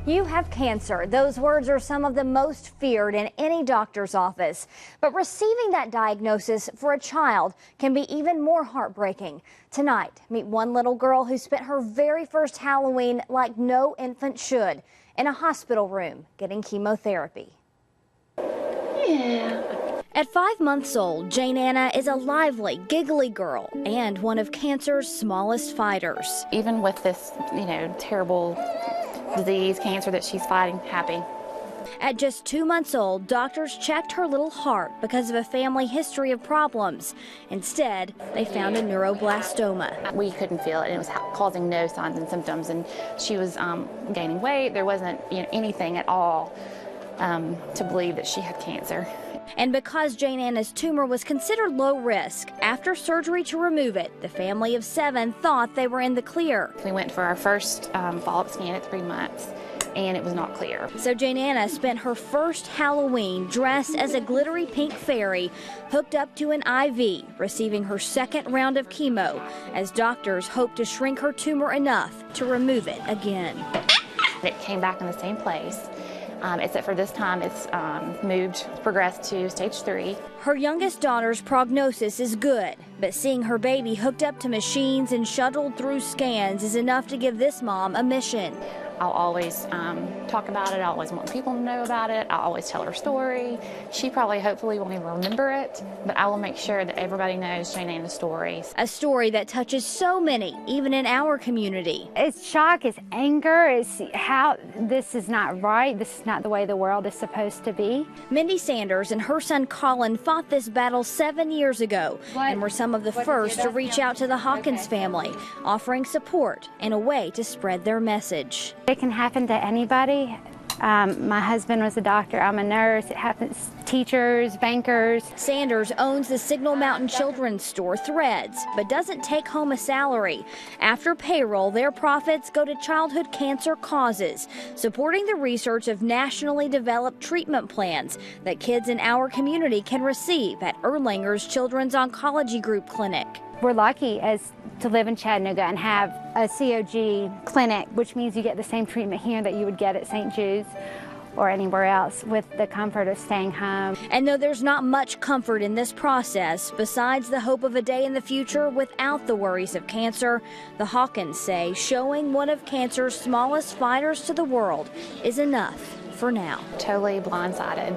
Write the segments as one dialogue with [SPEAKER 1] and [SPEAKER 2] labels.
[SPEAKER 1] You have cancer. Those words are some of the most feared in any doctor's office. But receiving that diagnosis for a child can be even more heartbreaking. Tonight, meet one little girl who spent her very first Halloween like no infant should, in a hospital room getting chemotherapy.
[SPEAKER 2] Yeah.
[SPEAKER 1] At 5 months old, Jane Anna is a lively, giggly girl and one of cancer's smallest fighters.
[SPEAKER 2] Even with this, terrible disease, cancer that she's fighting, happy.
[SPEAKER 1] At just 2 months old, doctors checked her little heart because of a family history of problems. Instead, they found a neuroblastoma.
[SPEAKER 2] We couldn't feel it, and it was causing no signs and symptoms, and she was gaining weight. There wasn't anything at all to believe that she had cancer.
[SPEAKER 1] And because Jane Anna's tumor was considered low risk, after surgery to remove it, the family of 7 thought they were in the clear.
[SPEAKER 2] We went for our first follow-up scan at 3 months, and it was not clear.
[SPEAKER 1] So Jane Anna spent her first Halloween dressed as a glittery pink fairy, hooked up to an IV, receiving her second round of chemo, as doctors hoped to shrink her tumor enough to remove it again.
[SPEAKER 2] It came back in the same place. Except for this time it's progressed to stage 3.
[SPEAKER 1] Her youngest daughter's prognosis is good, but seeing her baby hooked up to machines and shuttled through scans is enough to give this mom a mission.
[SPEAKER 2] I'll always talk about it. I always want people to know about it. I'll always tell her story. She hopefully won't even remember it, but I will make sure that everybody knows Jane Anna's stories.
[SPEAKER 1] A story that touches so many, even in our community.
[SPEAKER 3] It's shock, it's anger, it's how this is not right. This is not the way the world is supposed to be.
[SPEAKER 1] Mindy Sanders and her son Colin fought this battle 7 years ago and were some of the first to reach out to the Hawkins family, offering support and a way to spread their message.
[SPEAKER 3] It can happen to anybody. My husband was a doctor, I'm a nurse. It happens to teachers, bankers.
[SPEAKER 1] Sanders owns the Signal Mountain children's store Threads, but doesn't take home a salary. After payroll, their profits go to childhood cancer causes, supporting the research of nationally developed treatment plans that kids in our community can receive at Erlanger's Children's Oncology Group Clinic.
[SPEAKER 3] We're lucky to live in Chattanooga and have a COG clinic, which means you get the same treatment here that you would get at St. Jude's or anywhere else with the comfort of staying home.
[SPEAKER 1] And though there's not much comfort in this process, besides the hope of a day in the future without the worries of cancer, the Hawkins say showing one of cancer's smallest fighters to the world is enough for now.
[SPEAKER 2] Totally blindsided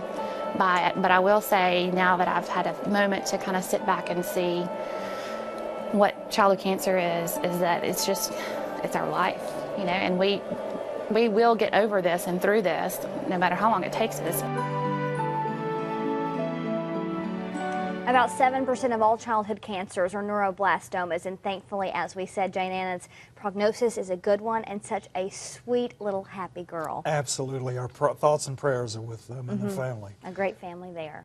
[SPEAKER 2] by it, but I will say now that I've had a moment to kind of sit back and see what childhood cancer is that it's our life, and we will get over this and through this, no matter how long it takes us.
[SPEAKER 1] About 7% of all childhood cancers are neuroblastomas, and thankfully, as we said, Jane Anna's prognosis is a good one and such a sweet little happy girl.
[SPEAKER 4] Absolutely. Our thoughts and prayers are with them and the family.
[SPEAKER 1] A great family there.